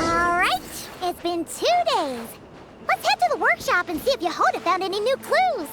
Alright, it's been 2 days. Let's head to the workshop and see if Yehoda found any new clues.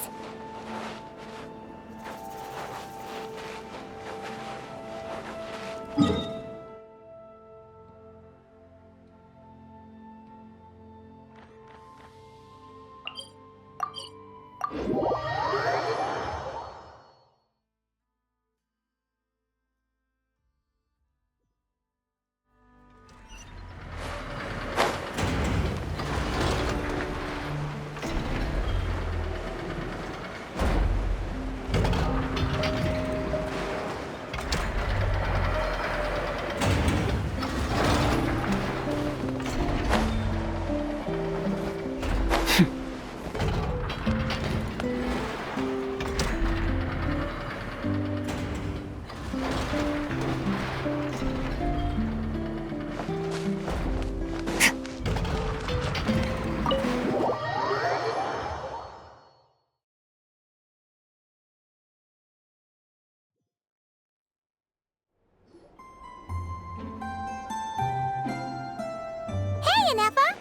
Hey, Anefa!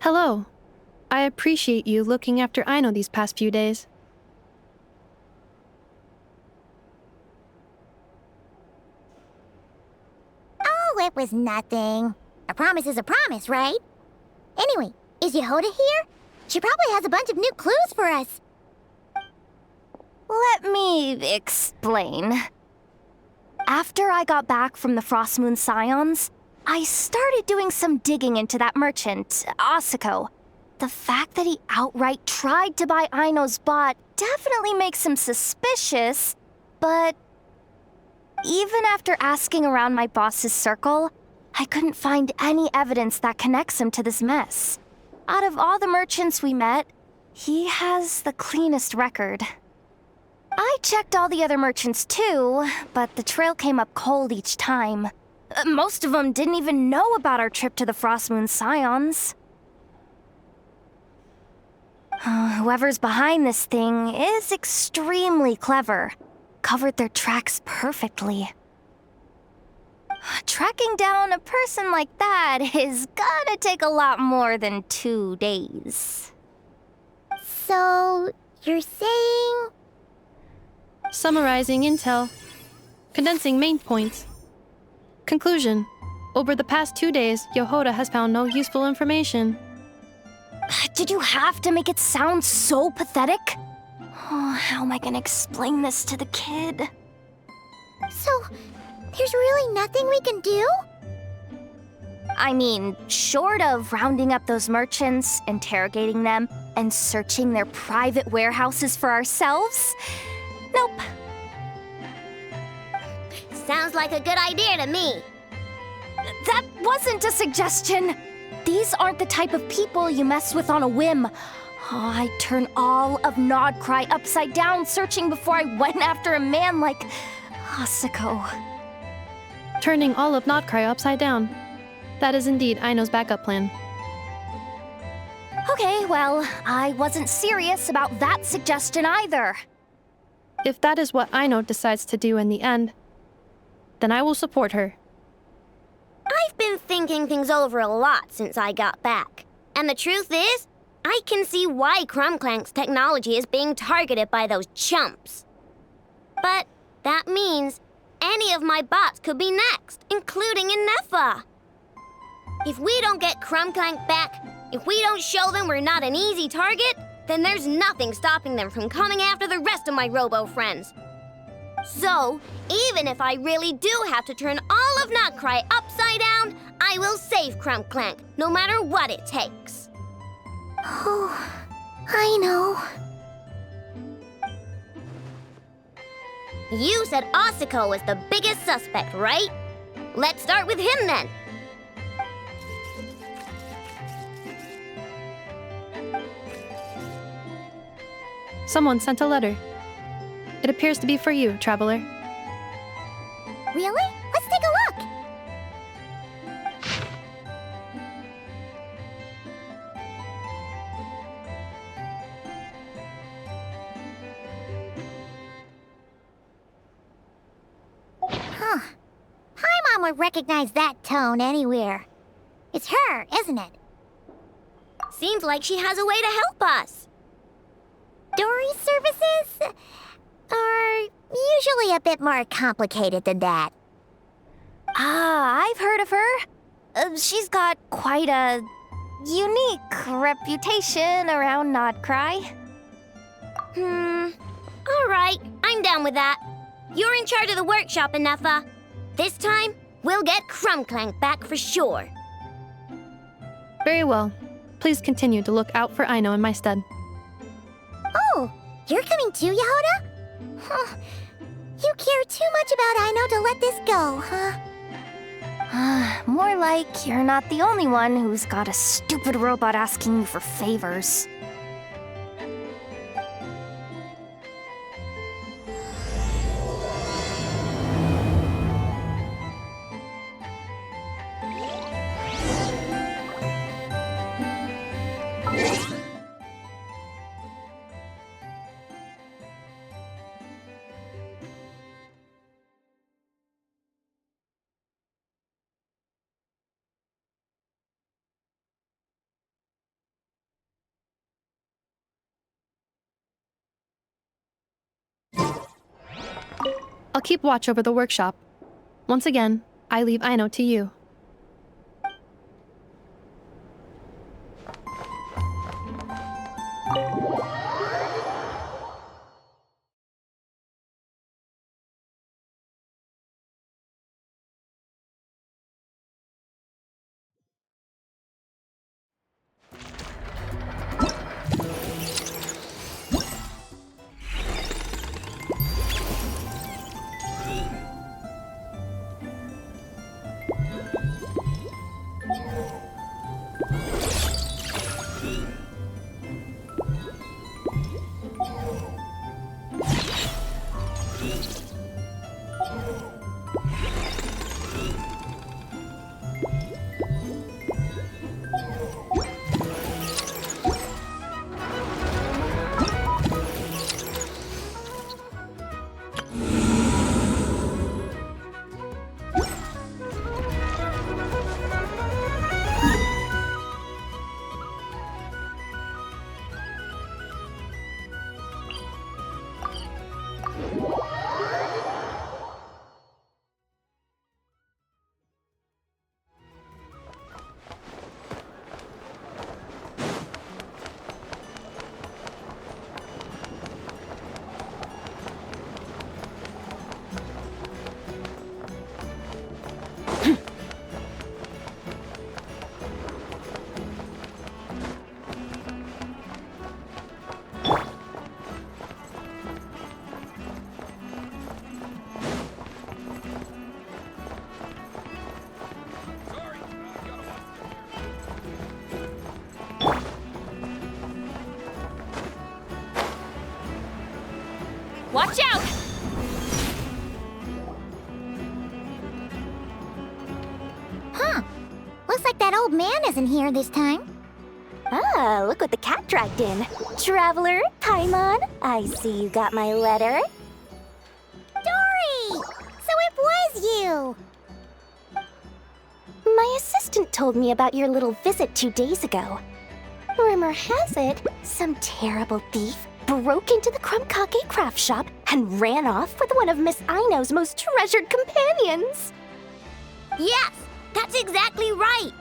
Hello. I appreciate you looking after Aino these past few days. Oh, it was nothing. A promise is a promise, right? Anyway, is Yehoda here? She probably has a bunch of new clues for us. Let me explain. After I got back from the Frost Moon Scions, I started doing some digging into that merchant, Asako. The fact that he outright tried to buy Aino's bot definitely makes him suspicious, but even after asking around my boss's circle, I couldn't find any evidence that connects him to this mess. Out of all the merchants we met, he has the cleanest record. I checked all the other merchants too, but the trail came up cold each time. Most of them didn't even know about our trip to the Frost Moon Scions. Whoever's behind this thing is extremely clever. Covered their tracks perfectly. Tracking down a person like that is gonna take a lot more than 2 days. So, you're saying... Summarizing intel. Condensing main points. Conclusion. Over the past 2 days, Yehoda has found no useful information. Did you have to make it sound so pathetic? Oh, how am I gonna explain this to the kid? So, there's really nothing we can do? I mean, short of rounding up those merchants, interrogating them, and searching their private warehouses for ourselves? Nope. Sounds like a good idea to me. That wasn't a suggestion. These aren't the type of people you mess with on a whim. I'd turn all of Nod-Krai upside down searching before I went after a man like Asako. Turning all of Nod-Krai upside down. That is indeed Aino's backup plan. Okay, well, I wasn't serious about that suggestion either. If that is what Aino decides to do in the end, then I will support her. I've been thinking things over a lot since I got back. And the truth is, I can see why Crumclank's technology is being targeted by those chumps. But that means any of my bots could be next, including Anefa. If we don't get Crumclank back, if we don't show them we're not an easy target, then there's nothing stopping them from coming after the rest of my robo-friends. So, even if I really do have to turn all of Nod-Krai upside down, I will save Crumclank, no matter what it takes. Oh, I know. You said Asako was the biggest suspect, right? Let's start with him then. Someone sent a letter. It appears to be for you, traveler. Really? Let's take a look! Huh. Paimon would recognize that tone anywhere. It's her, isn't it? Seems like she has a way to help us. Dory's services are usually a bit more complicated than that. Ah, I've heard of her. She's got quite a unique reputation around Nod-Krai. Alright, I'm down with that. You're in charge of the workshop, Enougha. This time, we'll get Crumbclank back for sure. Very well. Please continue to look out for Aino in my stead. Oh, you're coming too, Yehoda? Huh. You care too much about Aino to let this go, huh? More like you're not the only one who's got a stupid robot asking you for favors. I'll keep watch over the workshop. Once again, I leave Aino to you. Watch out! Huh. Looks like that old man isn't here this time. Ah, look what the cat dragged in. Traveler, Paimon, I see you got my letter. Dory! So it was you! My assistant told me about your little visit 2 days ago. Rumor has it, some terrible thief broke into the Crumbkake craft shop and ran off with one of Miss Aino's most treasured companions. Yes, that's exactly right.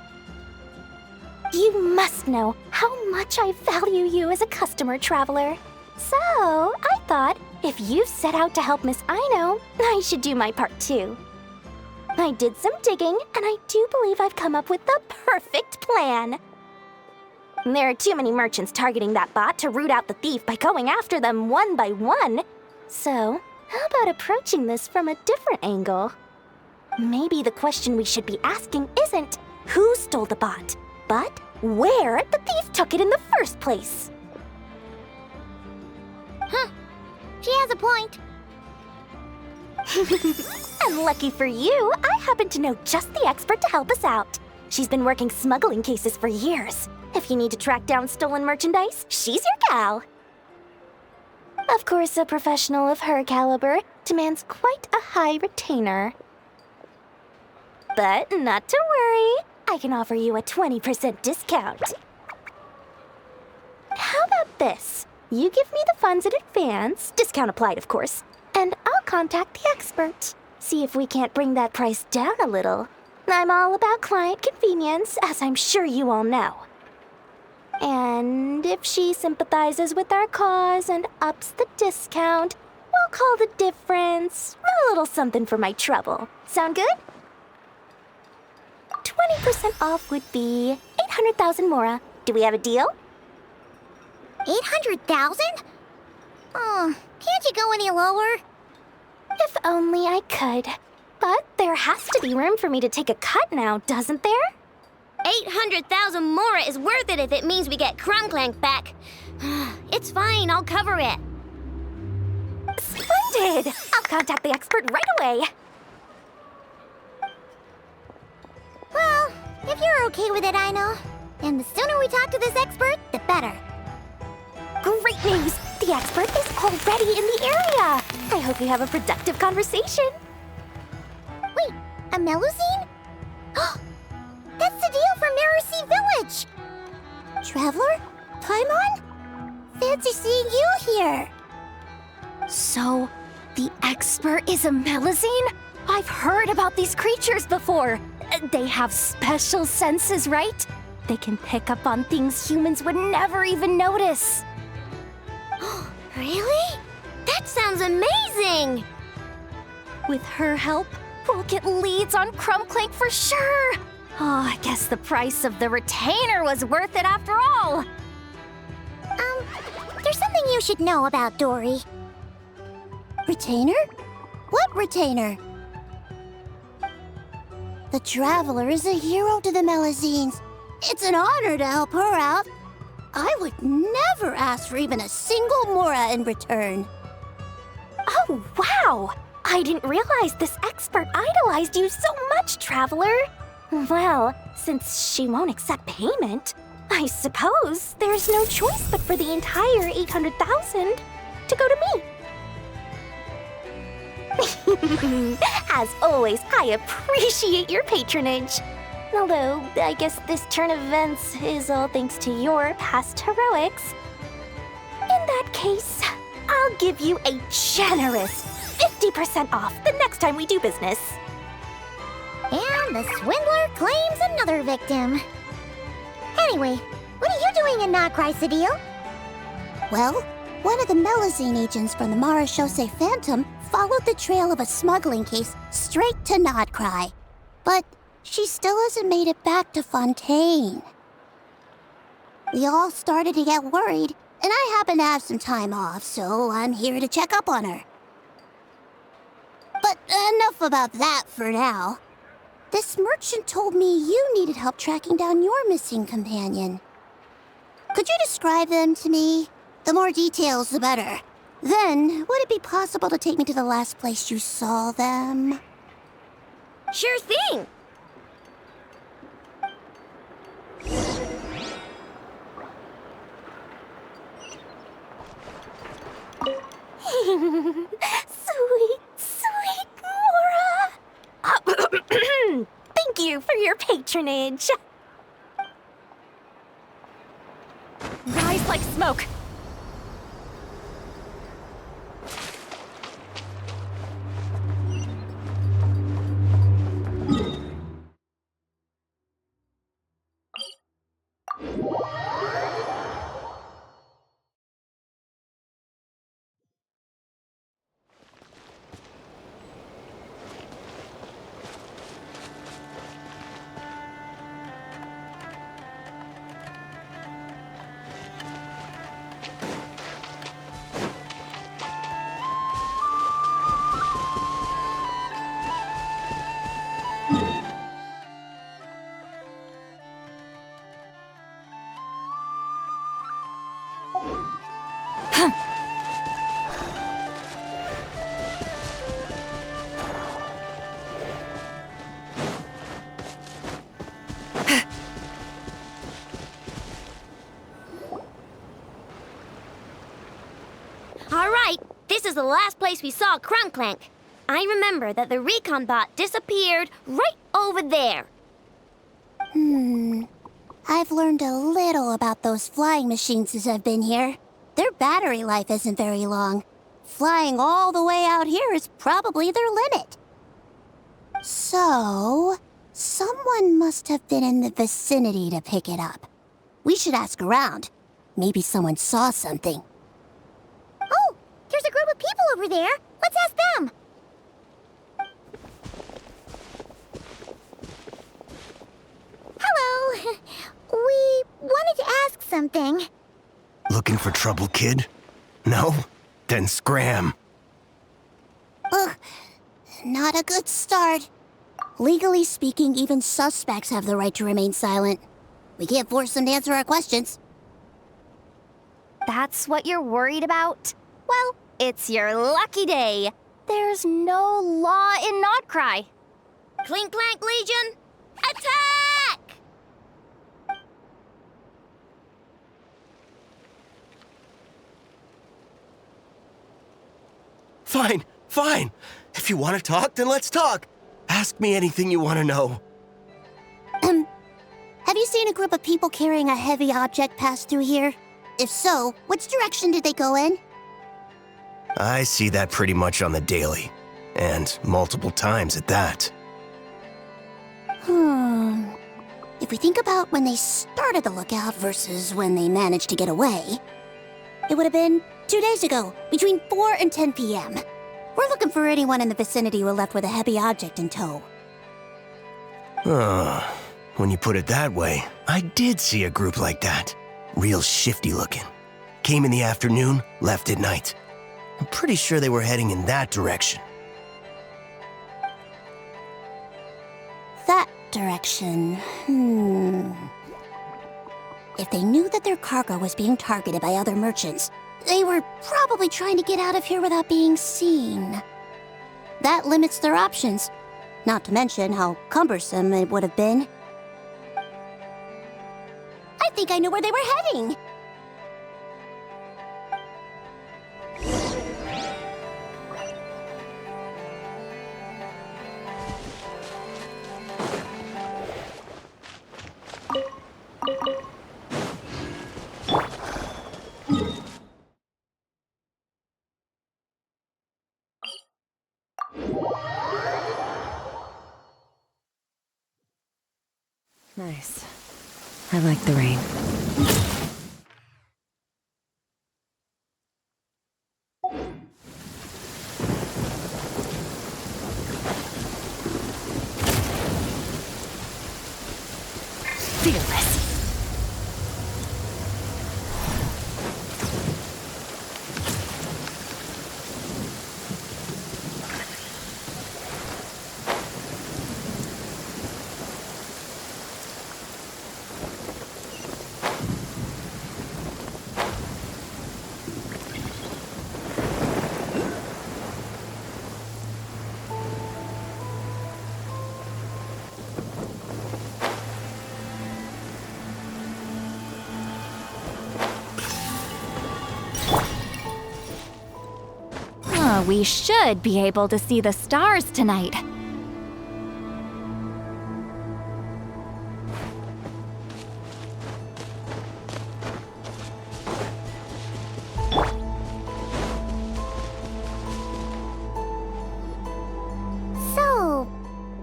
You must know how much I value you as a customer, Traveler. So, I thought, if you set out to help Miss Aino, I should do my part too. I did some digging, and I do believe I've come up with the perfect plan. There are too many merchants targeting that bot to root out the thief by going after them one by one. So, how about approaching this from a different angle? Maybe the question we should be asking isn't who stole the bot, but where the thief took it in the first place. Huh. She has a point. And lucky for you, I happen to know just the expert to help us out. She's been working smuggling cases for years. If you need to track down stolen merchandise, she's your gal. Of course, a professional of her caliber demands quite a high retainer. But not to worry, I can offer you a 20% discount. How about this? You give me the funds in advance, discount applied of course, and I'll contact the expert. See if we can't bring that price down a little. I'm all about client convenience, as I'm sure you all know. And if she sympathizes with our cause and ups the discount, we'll call the difference a little something for my trouble. Sound good? 20% off would be 800,000 mora. Do we have a deal? 800,000? Oh, can't you go any lower? If only I could. But there has to be room for me to take a cut now, doesn't there? 800,000 mora is worth it if it means we get Crumbclank back. It's fine, I'll cover it. Splendid! I'll contact the expert right away. Well, if you're okay with it, Aino. And the sooner we talk to this expert, the better. Great news! The expert is already in the area! I hope you have a productive conversation. Wait, a Melusine? That's the deal from Marcy Village! Traveler? Paimon? Fancy seeing you here! So, the expert is a Melusine? I've heard about these creatures before. They have special senses, right? They can pick up on things humans would never even notice. Really? That sounds amazing! With her help, we'll get leads on Crumbclank for sure. Oh, I guess the price of the retainer was worth it after all. There's something you should know about Dory. Retainer? What retainer? The Traveler is a hero to the Melusines. It's an honor to help her out. I would never ask for even a single mora in return. Oh, wow! I didn't realize this expert idolized you so much, Traveler. Well, since she won't accept payment, I suppose there's no choice but for the entire 800,000 to go to me. As always, I appreciate your patronage. Although, I guess this turn of events is all thanks to your past heroics. In that case, I'll give you a generous 50% off the next time we do business. And the swindler claims another victim. Anyway, what are you doing in Nod-Krai, Cedille? Well, one of the Melusine agents from the Marechaussee Phantom followed the trail of a smuggling case straight to Nod-Krai. But she still hasn't made it back to Fontaine. We all started to get worried, and I happen to have some time off, so I'm here to check up on her. But enough about that for now. This merchant told me you needed help tracking down your missing companion. Could you describe them to me? The more details, the better. Then, would it be possible to take me to the last place you saw them? Sure thing! Sweet, sweet Mora! Thank you for your patronage. Rise like smoke. this is the last place we saw Crumbclank. I remember that the recon bot disappeared right over there. I've learned a little about those flying machines since I've been here. Their battery life isn't very long. Flying all the way out here is probably their limit. So, someone must have been in the vicinity to pick it up. We should ask around. Maybe someone saw something. Oh, there's a group of people over there. Let's ask them. Hello. We wanted to ask something. Looking for trouble, kid? No? Then scram. Ugh, not a good start. Legally speaking, even suspects have the right to remain silent. We can't force them to answer our questions. That's what you're worried about? Well, it's your lucky day. There's no law in Nod-Krai. Clink Clank Legion, attack! Fine, fine. If you want to talk, then let's talk. Ask me anything you want to know. Have you seen a group of people carrying a heavy object pass through here? If so, which direction did they go in? I see that pretty much on the daily. And multiple times at that. If we think about when they started the lookout versus when they managed to get away, it would have been 2 days ago, between 4 and 10 p.m. We're looking for anyone in the vicinity who left with a heavy object in tow. When you put it that way, I did see a group like that. Real shifty looking. Came in the afternoon, left at night. I'm pretty sure they were heading in that direction. That direction, If they knew that their cargo was being targeted by other merchants, they were probably trying to get out of here without being seen. That limits their options, not to mention how cumbersome it would have been. I think I know where they were heading. Nice. I like the rain. Fearless. We should be able to see the stars tonight. So,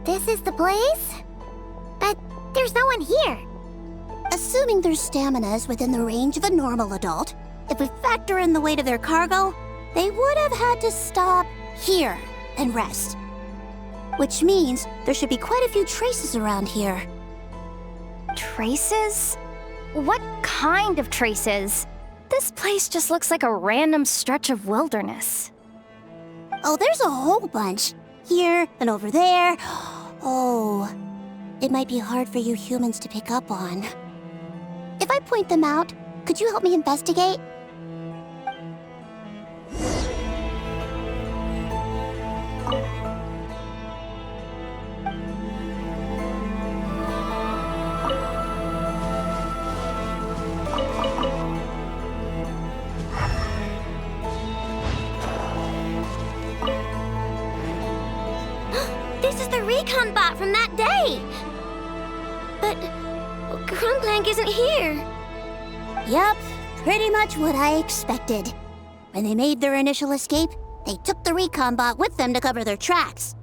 this is the place? But there's no one here. Assuming their stamina is within the range of a normal adult, if we factor in the weight of their cargo, they would have had to stop here and rest. Which means there should be quite a few traces around here. Traces? What kind of traces? This place just looks like a random stretch of wilderness. Oh, there's a whole bunch. Here and over there. Oh, it might be hard for you humans to pick up on. If I point them out, could you help me investigate? recon bot from that day. But Crumclank isn't here. Yup, pretty much what I expected. When they made their initial escape, they took the recon bot with them to cover their tracks.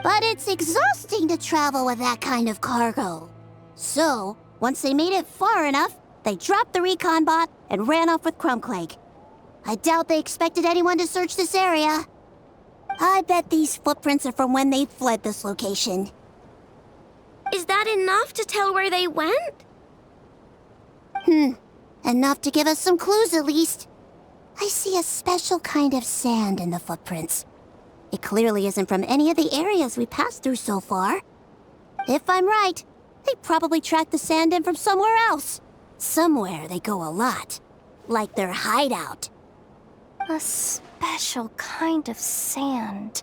But it's exhausting to travel with that kind of cargo. So, once they made it far enough, they dropped the recon bot and ran off with Crumclank. I doubt they expected anyone to search this area. I bet these footprints are from when they fled this location. Is that enough to tell where they went? Enough to give us some clues at least. I see a special kind of sand in the footprints. It clearly isn't from any of the areas we passed through so far. If I'm right, they probably tracked the sand in from somewhere else. Somewhere they go a lot. Like their hideout. A special kind of sand.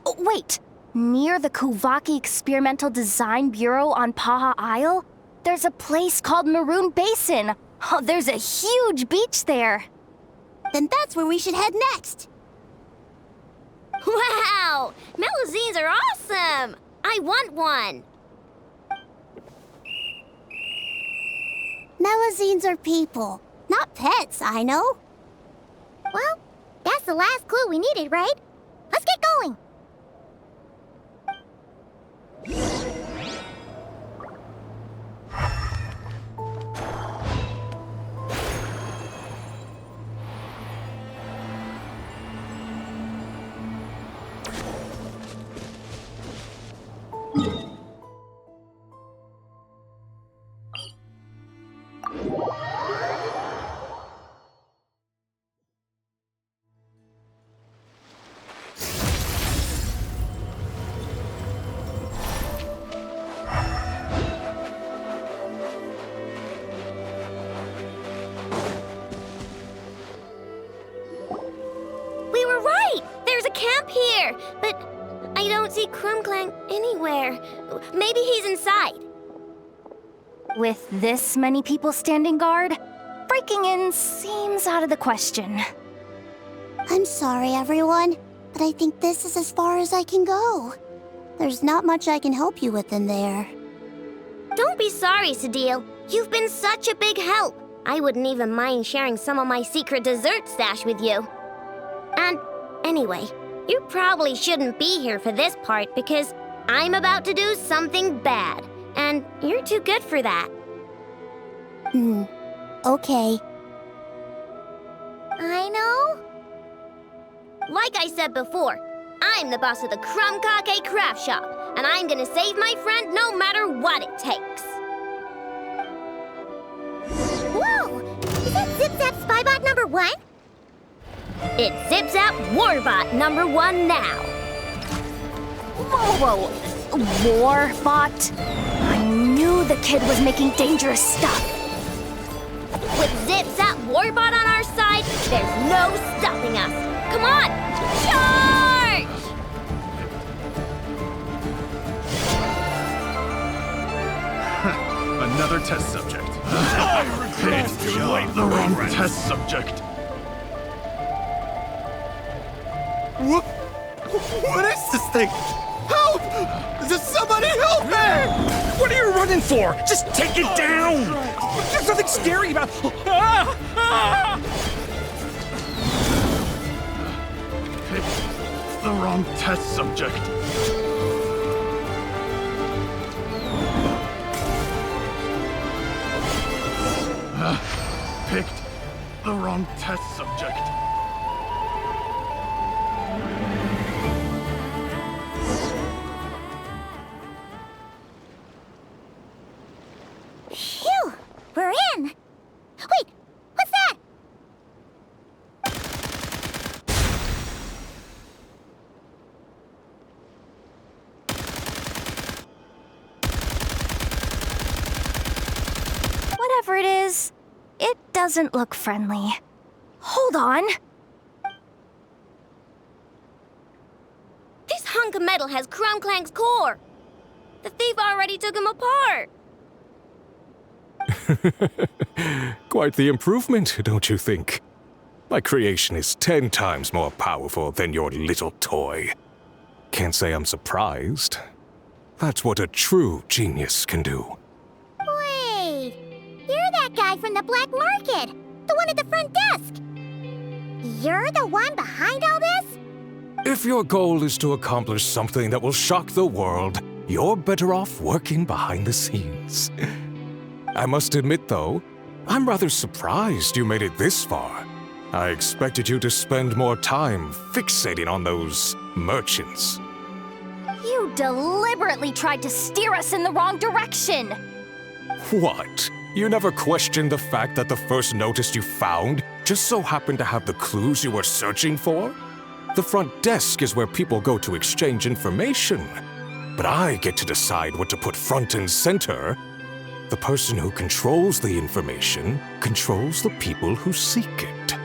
Oh, wait! Near the Kuvaki Experimental Design Bureau on Paha Isle, there's a place called Maroon Basin. Oh, there's a huge beach there. Then that's where we should head next. Wow! Melusines are awesome! I want one! Melusines are people, not pets, I know. Well, that's the last clue we needed, right? Let's get going! Camp here, but I don't see Crumclank anywhere. Maybe he's inside. With this many people standing guard, breaking in seems out of the question. I'm sorry, everyone, but I think this is as far as I can go. There's not much I can help you with in there. Don't be sorry, Sadil. You've been such a big help. I wouldn't even mind sharing some of my secret dessert stash with you. And anyway, you probably shouldn't be here for this part because I'm about to do something bad, and you're too good for that. Okay. I know. Like I said before, I'm the boss of the Crumcake Craft Shop, and I'm gonna save my friend no matter what it takes. Whoa! Is that Zip-Zap Spybot number 1? It's Zip-Zap Warbot number 1 now. Whoa! Warbot? I knew the kid was making dangerous stuff. With Zip-Zap Warbot on our side, there's no stopping us. Come on, charge! Another test subject. It's too late. The wrong test subject. What is this thing? Help! Does somebody help me! What are you running for? Just take it down! There's nothing scary about... Picked the wrong test subject. Picked the wrong test subject. Phew! We're in! Wait! What's that? Whatever it is, it doesn't look friendly. Hold on. This hunk of metal has Crumclank's core. The thief already took him apart. Quite the improvement, don't you think? My creation is 10 times more powerful than your little toy. can't say I'm surprised. That's what a true genius can do. Wait, you're that guy from the black market, the one at the front desk. You're the one behind all this? If your goal is to accomplish something that will shock the world, you're better off working behind the scenes. I must admit, though, I'm rather surprised you made it this far. I expected you to spend more time fixating on those merchants. You deliberately tried to steer us in the wrong direction! What? You never questioned the fact that the first notice you found just so happened to have the clues you were searching for? The front desk is where people go to exchange information. But I get to decide what to put front and center. The person who controls the information controls the people who seek it.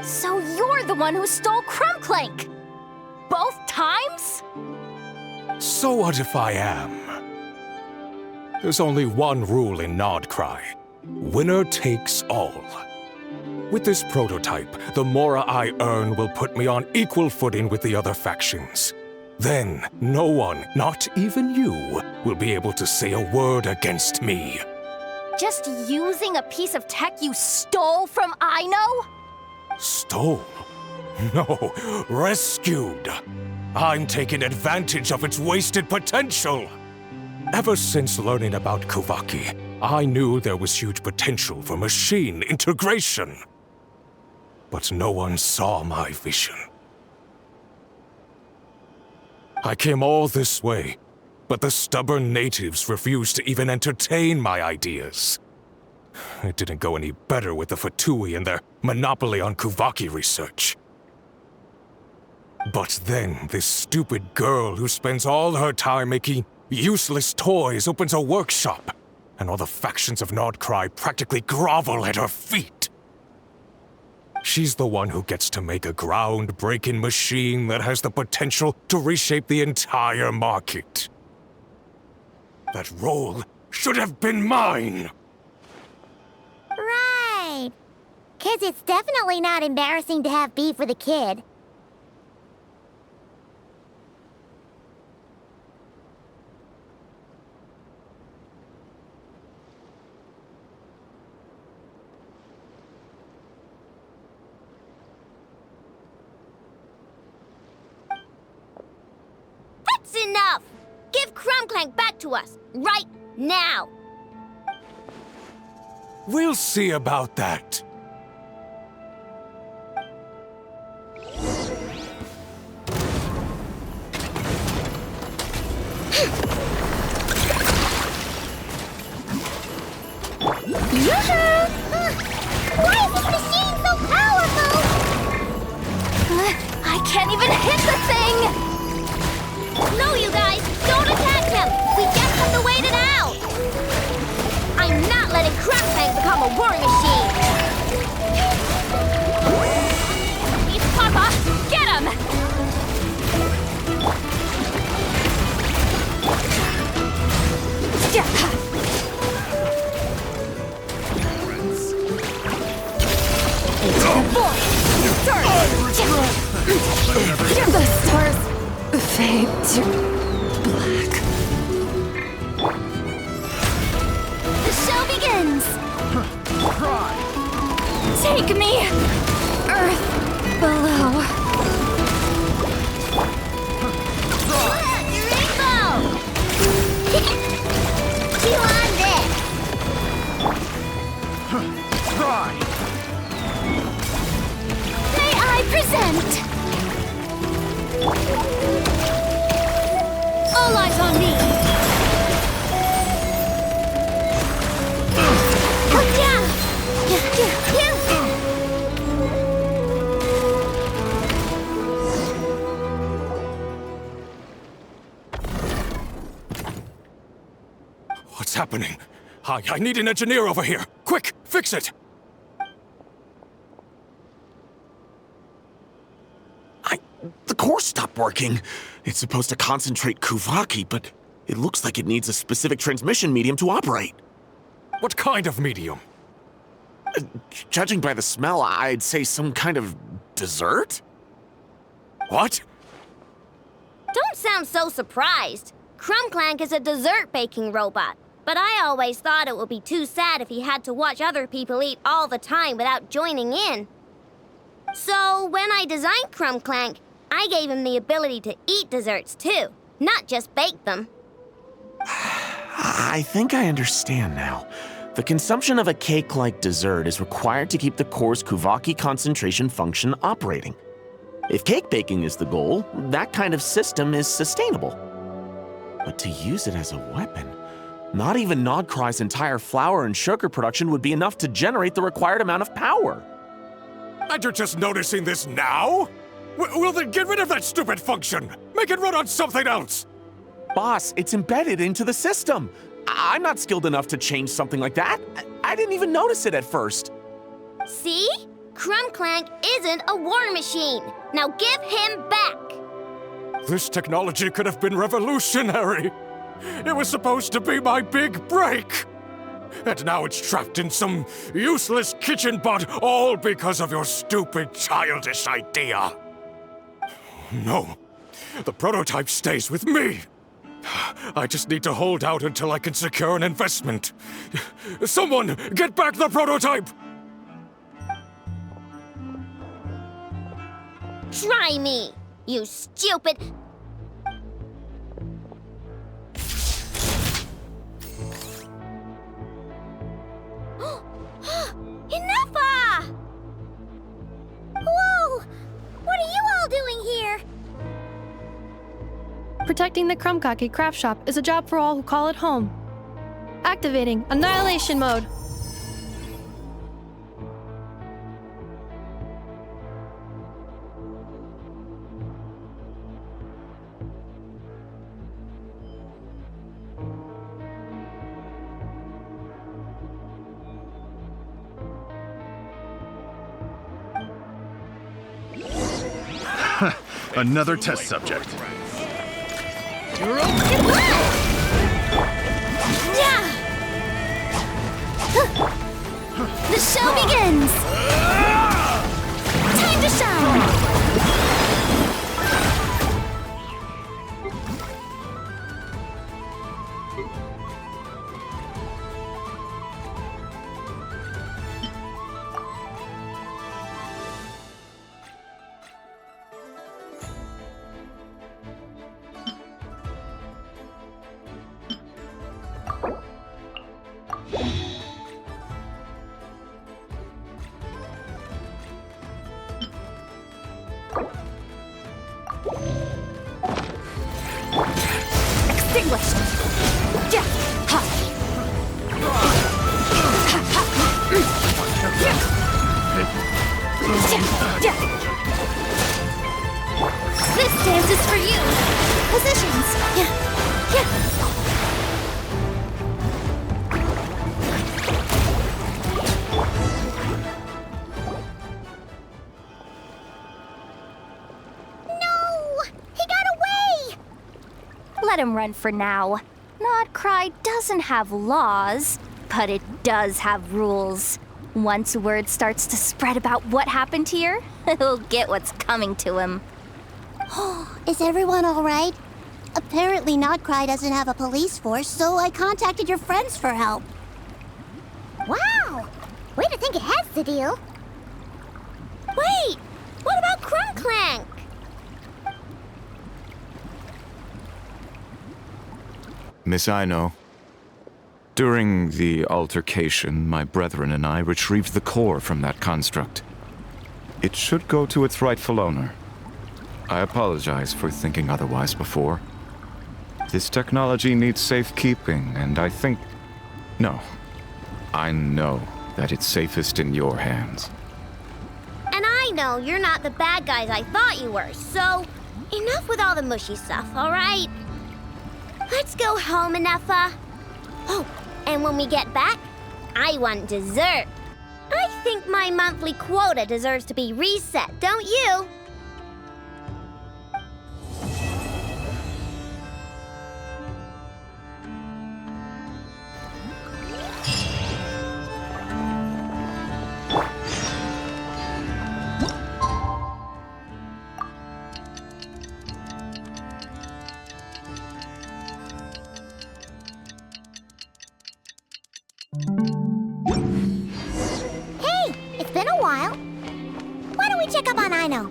So you're the one who stole Crumbclank! Both times? So what if I am? There's only one rule in Nod-Krai. Winner takes all. With this prototype, the mora I earn will put me on equal footing with the other factions. Then, no one, not even you, will be able to say a word against me. Just using a piece of tech you stole from Aino? Stole? No, rescued. I'm taking advantage of its wasted potential. Ever since learning about Kuvaki, I knew there was huge potential for machine integration. But no one saw my vision. I came all this way, but the stubborn natives refused to even entertain my ideas. It didn't go any better with the Fatui and their monopoly on Kuvaki research. But then, this stupid girl who spends all her time making useless toys opens a workshop, and all the factions of Nod-Krai practically grovel at her feet. She's the one who gets to make a groundbreaking machine that has the potential to reshape the entire market. That role should have been mine! Right. 'Cause it's definitely not embarrassing to have beef with a kid. That's enough! Give Crumbclank back to us, right now! We'll see about that. Yoo-hoo! Why is this machine so powerful? I can't even hit the thing! No, you guys! Don't attack them! We just have to wait it out! I'm not letting Crumbclank become a war machine! Eat Papa! Get him! The stars fade to black. The show begins! Take me! Earth below. Rainbow! Chew on this! May I present? All eyes on me! What's happening? I need an engineer over here. Quick, fix it! The core stopped working. It's supposed to concentrate Kuvaki, but it looks like it needs a specific transmission medium to operate. What kind of medium? Judging by the smell, I'd say some kind of dessert? What? Don't sound so surprised. Crumbclank is a dessert baking robot, but I always thought it would be too sad if he had to watch other people eat all the time without joining in. So when I designed Crumbclank, I gave him the ability to eat desserts too, not just bake them. I think I understand now. The consumption of a cake-like dessert is required to keep the core's Kuvaki concentration function operating. If cake baking is the goal, that kind of system is sustainable. But to use it as a weapon, not even Nod-Krai's entire flour and sugar production would be enough to generate the required amount of power. And you're just noticing this now? Well then get rid of that stupid function! Make it run on something else! Boss, it's embedded into the system. I'm not skilled enough to change something like that. I didn't even notice it at first. See? Crumbclank isn't a war machine. Now give him back. This technology could have been revolutionary. It was supposed to be my big break. And now it's trapped in some useless kitchen bot, all because of your stupid, childish idea. No, the prototype stays with me. I just need to hold out until I can secure an investment. Someone, get back the prototype! Try me, you stupid... Enough! Whoa! What are you all doing here? Protecting the Crumbkake craft shop is a job for all who call it home. Activating Annihilation Mode. Another test subject. The show begins! Time to shine! Extinguished! Yeah! Ha! This dance is for you! Positions! Yeah! Yeah! Let him run for now. Nod-Krai doesn't have laws, but it does have rules. Once word starts to spread about what happened here, he'll get what's coming to him. Is everyone all right? Apparently Nod-Krai doesn't have a police force, so I contacted your friends for help. Wow! Way to think ahead, Cedille. Wait! What about Crumbclank? Miss Aino, during the altercation, my brethren and I retrieved the core from that construct. It should go to its rightful owner. I apologize for thinking otherwise before. This technology needs safekeeping, and I think... No. I know that it's safest in your hands. And I know you're not the bad guys I thought you were, so enough with all the mushy stuff, all right? Let's go home, Enougha. Oh, and when we get back, I want dessert. I think my monthly quota deserves to be reset, don't you? check up on Aino.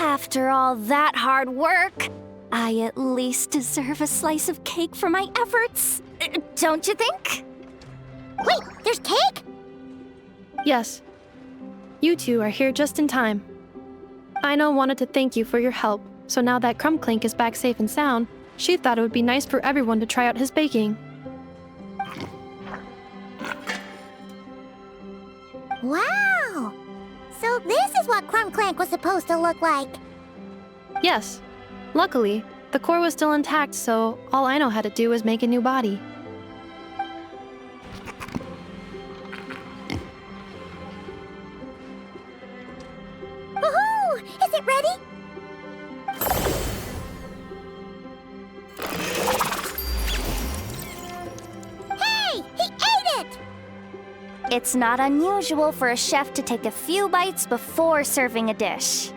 After all that hard work, I at least deserve a slice of cake for my efforts. Don't you think? Wait, there's cake? Yes. You two are here just in time. Aino wanted to thank you for your help, so now that Crumbclink is back safe and sound, she thought it would be nice for everyone to try out his baking. Wow! So this is what Crumbclank was supposed to look like. Yes. Luckily, the core was still intact, so all Aino had to do was make a new body. Woohoo! Is it ready? Hey! He ate it! It's not unusual for a chef to take a few bites before serving a dish.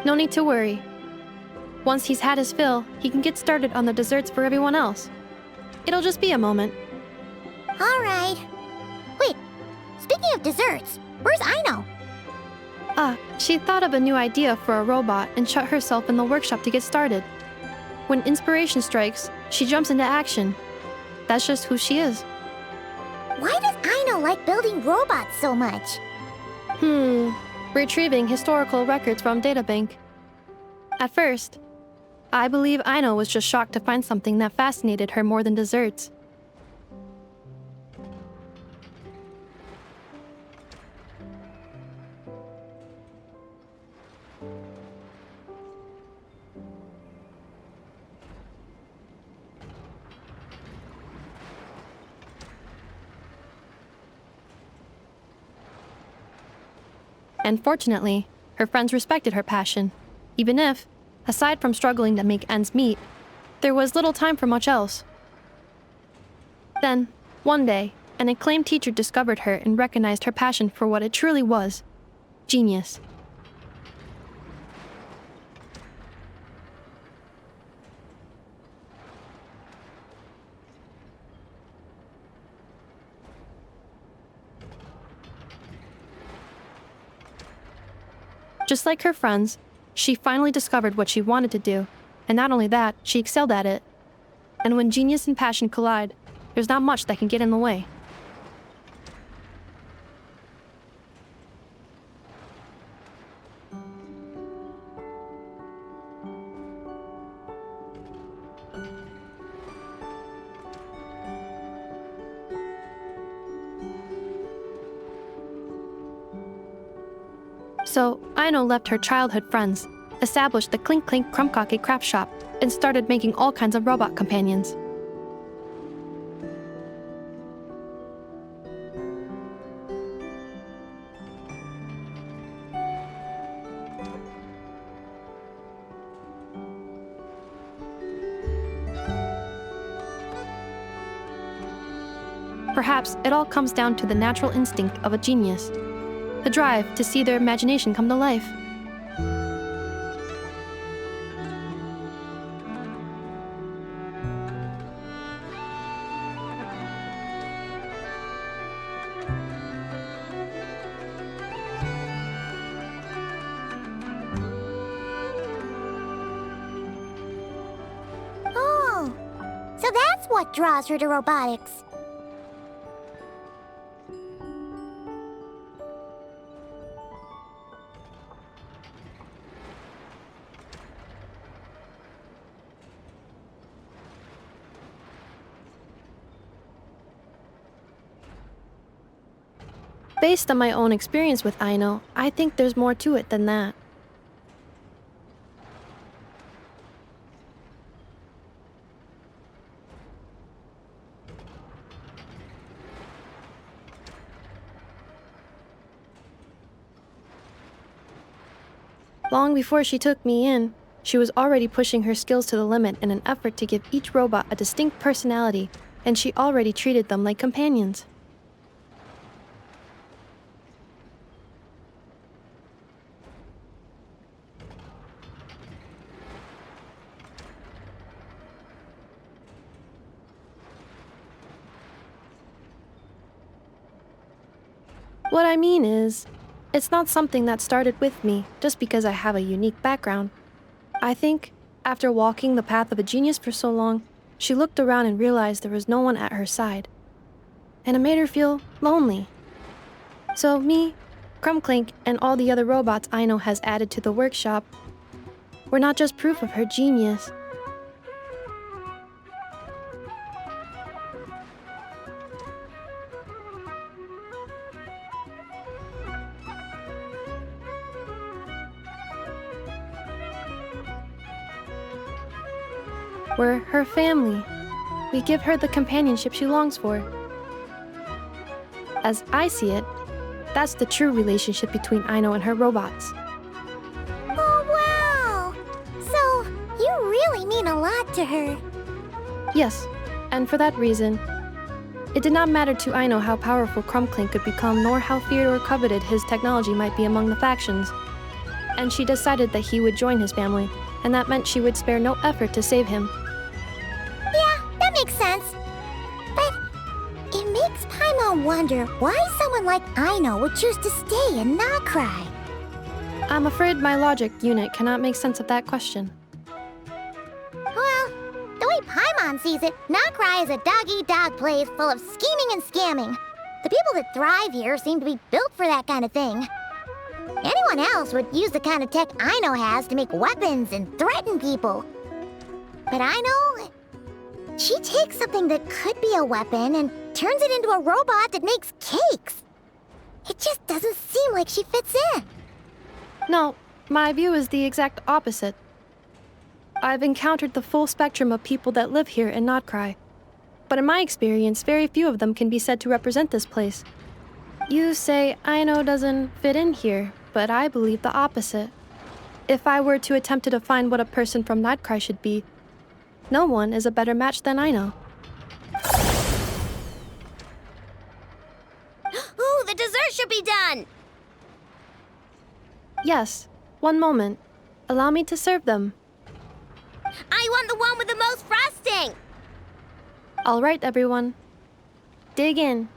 No need to worry. Once he's had his fill, he can get started on the desserts for everyone else. It'll just be a moment. All right. Wait, speaking of desserts, where's Aino? She thought of a new idea for a robot and shut herself in the workshop to get started. When inspiration strikes, she jumps into action. That's just who she is. Why does Aino like building robots so much? Retrieving historical records from databank. At first, I believe Aino was just shocked to find something that fascinated her more than desserts. And fortunately, her friends respected her passion, even if, aside from struggling to make ends meet, there was little time for much else. Then, one day, an acclaimed teacher discovered her and recognized her passion for what it truly was: genius. Just like her friends, she finally discovered what she wanted to do, and not only that, she excelled at it. And when genius and passion collide, there's not much that can get in the way. So, Aino left her childhood friends, established the Clink Clink Krumkake craft shop, and started making all kinds of robot companions. Perhaps it all comes down to the natural instinct of a genius, the drive to see their imagination come to life. Oh, so that's what draws her to robotics. Based on my own experience with Aino, I think there's more to it than that. Long before she took me in, she was already pushing her skills to the limit in an effort to give each robot a distinct personality, and she already treated them like companions. What I mean is, it's not something that started with me just because I have a unique background. I think, after walking the path of a genius for so long, she looked around and realized there was no one at her side. And it made her feel lonely. So me, Krumklink, and all the other robots Aino has added to the workshop were not just proof of her genius. We're her family. We give her the companionship she longs for. As I see it, that's the true relationship between Aino and her robots. Oh, wow! So, you really mean a lot to her. Yes, and for that reason, it did not matter to Aino how powerful Krumklink could become, nor how feared or coveted his technology might be among the factions. And she decided that he would join his family, and that meant she would spare no effort to save him. Yeah, that makes sense. But it makes Paimon wonder why someone like Aino would choose to stay in Nod-Krai. I'm afraid my logic unit cannot make sense of that question. Well, the way Paimon sees it, Nod-Krai is a dog-eat-dog place full of scheming and scamming. The people that thrive here seem to be built for that kind of thing. Anyone else would use the kind of tech Aino has to make weapons and threaten people. But Aino, she takes something that could be a weapon and turns it into a robot that makes cakes. It just doesn't seem like she fits in. No, my view is the exact opposite. I've encountered the full spectrum of people that live here in Nod-Krai, but in my experience, very few of them can be said to represent this place. You say Aino doesn't fit in here, but I believe the opposite. If I were to attempt to define what a person from Nod-Krai should be, no one is a better match than Aino. Ooh, the dessert should be done! Yes, one moment. Allow me to serve them. I want the one with the most frosting! All right, everyone. Dig in.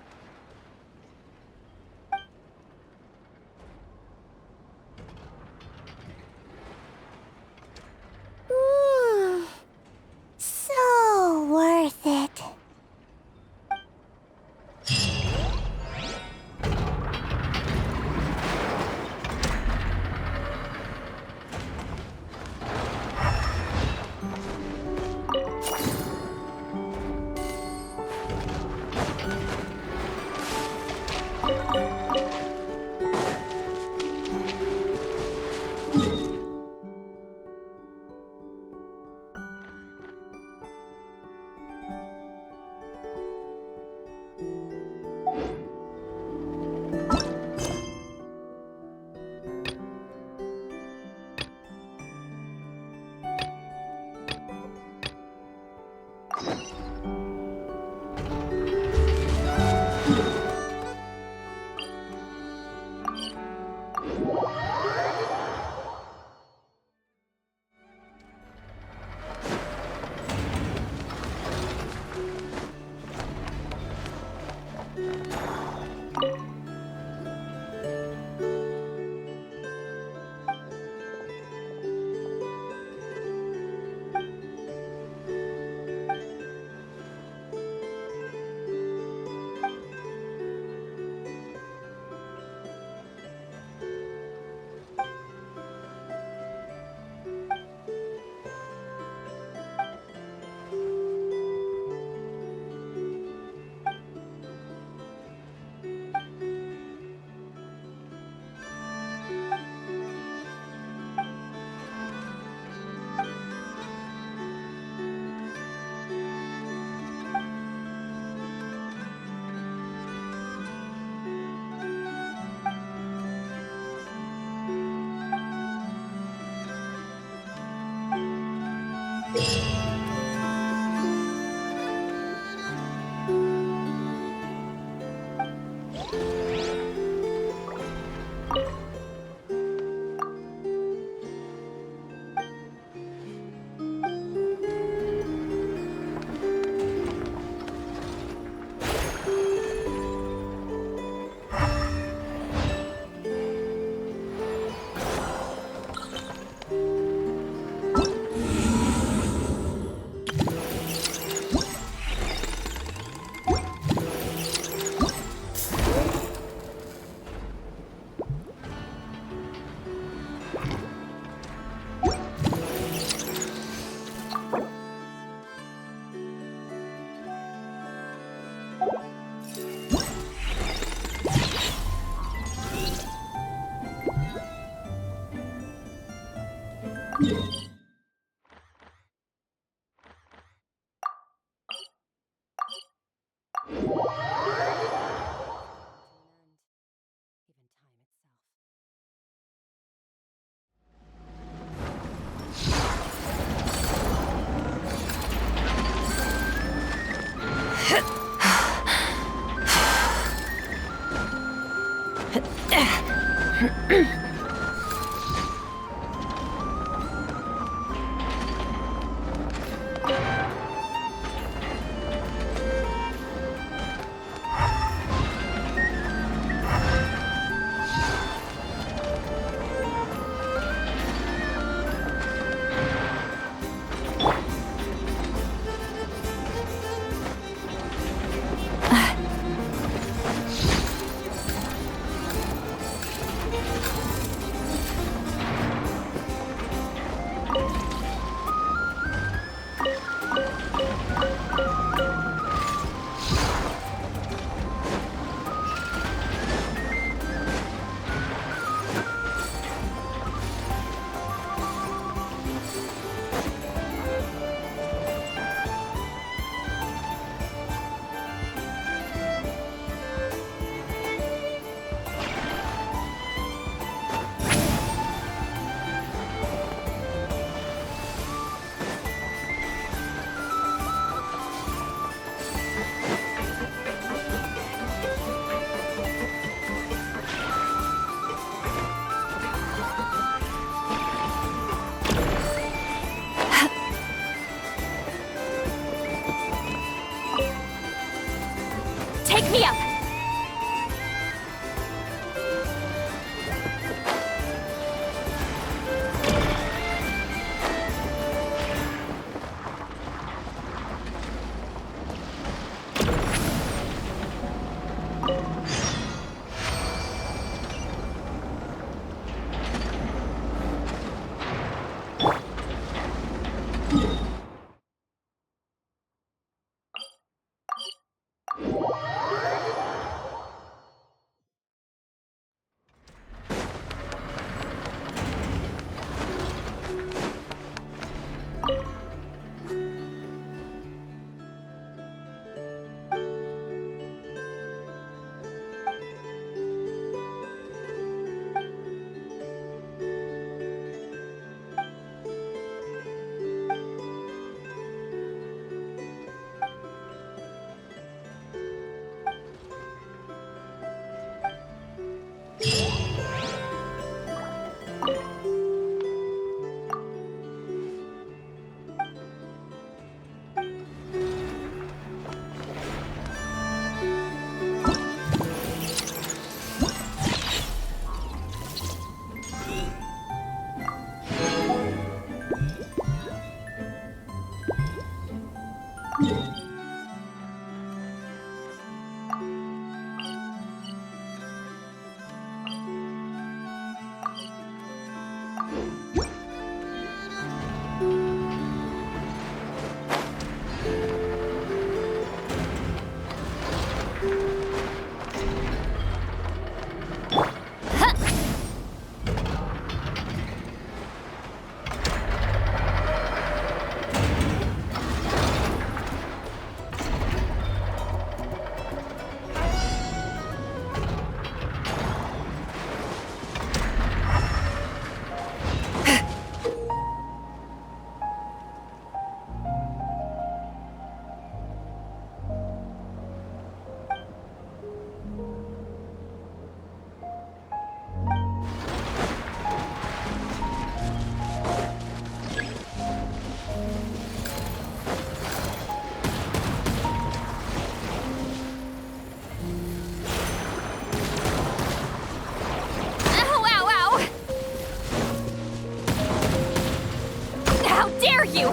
How dare you!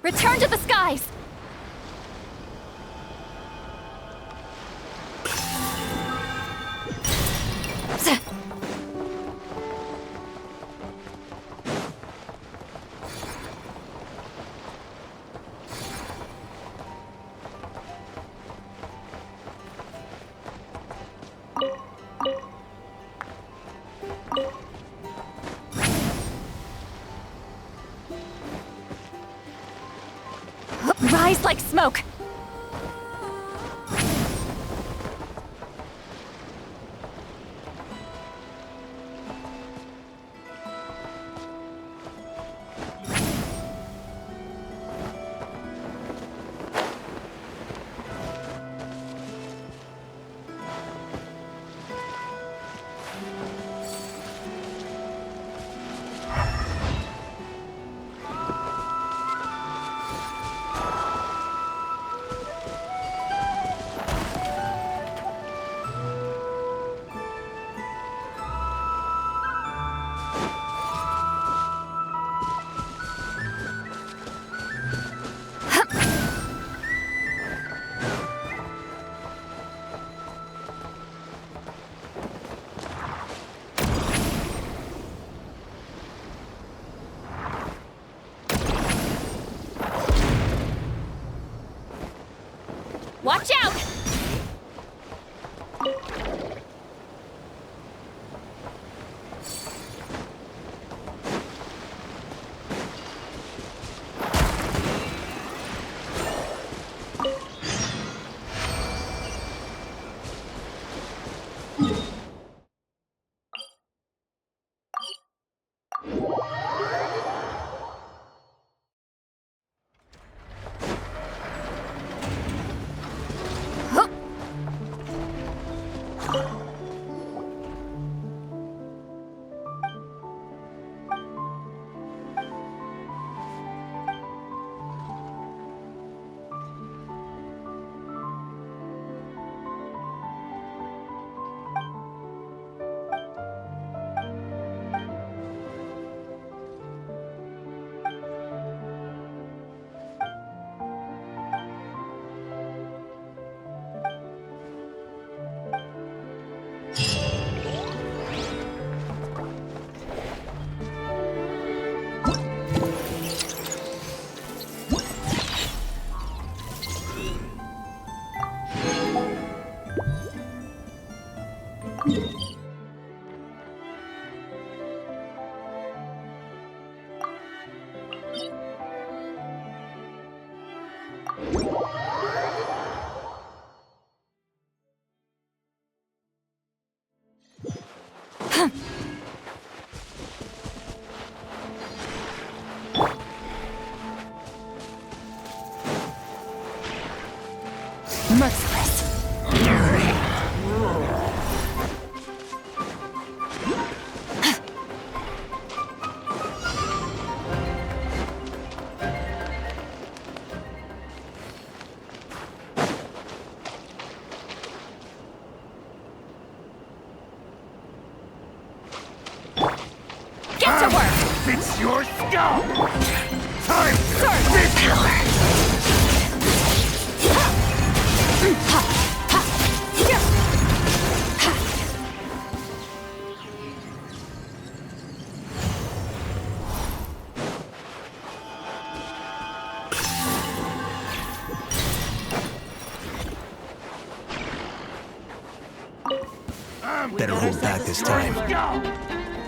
Return to the skies! Rise like smoke! Watch out! Merciless. Get to work! It's your skull! Time to Power! Better hold back this time. Go!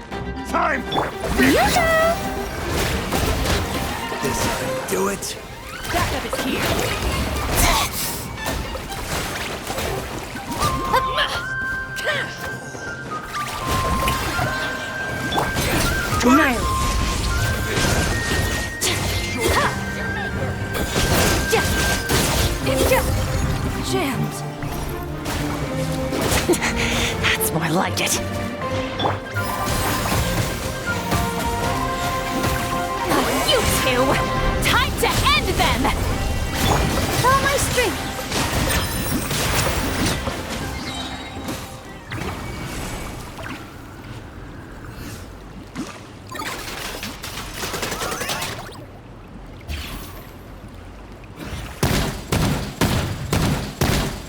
Time! This ought to do it. Backup is here. Jammed. That's more like it. You two! Time to end them! All my strength.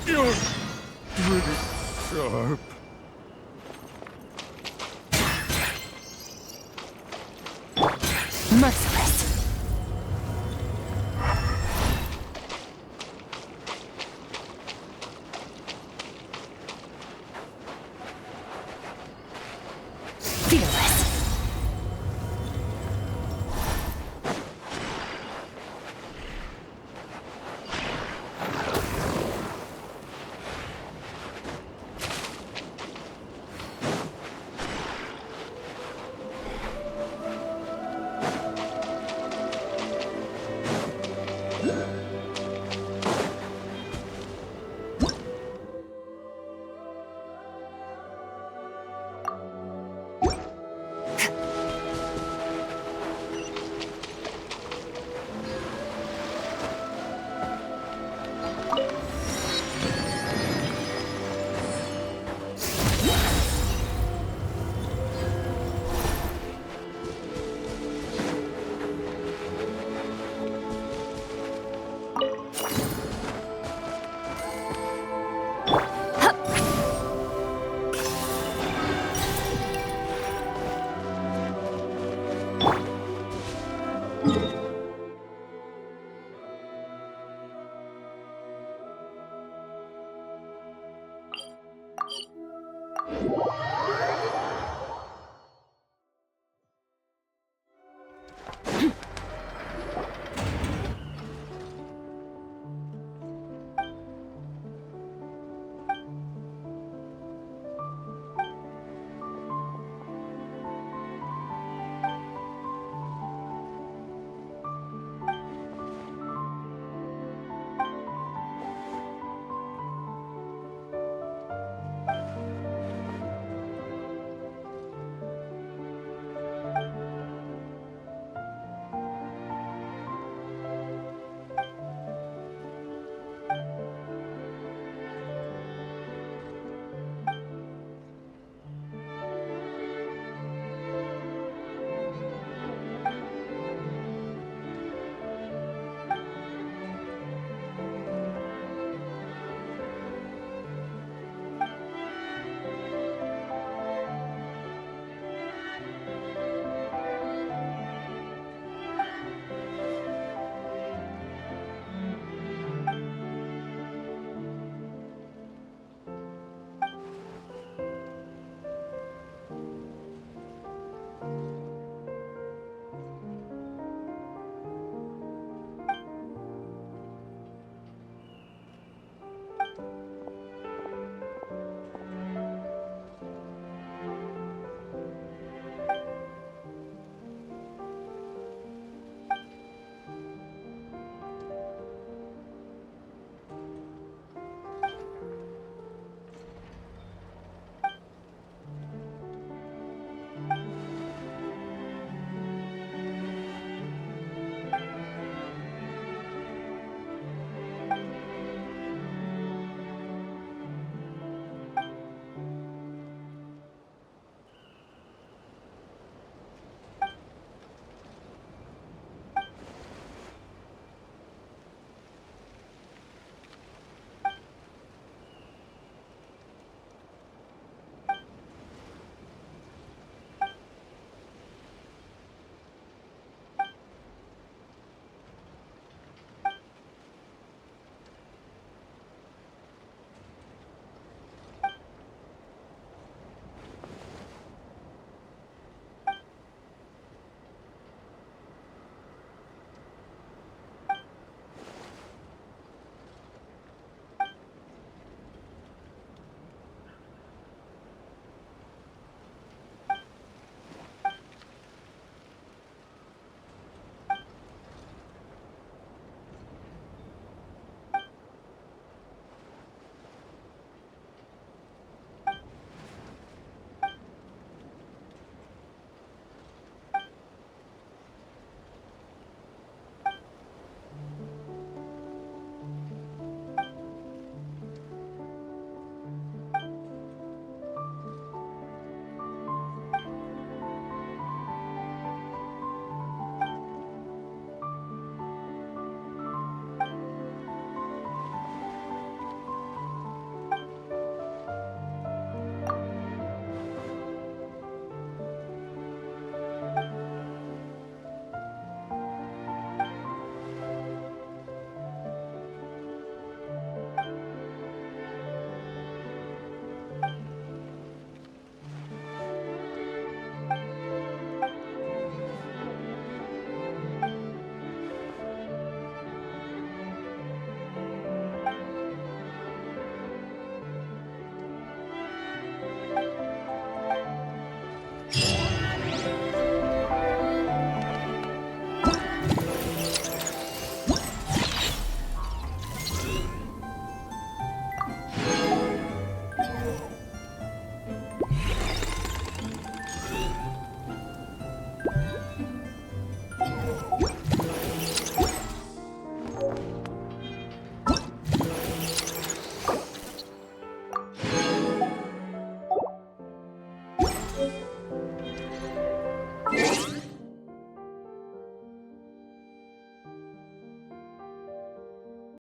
You're pretty sharp. Merciless. Fearless.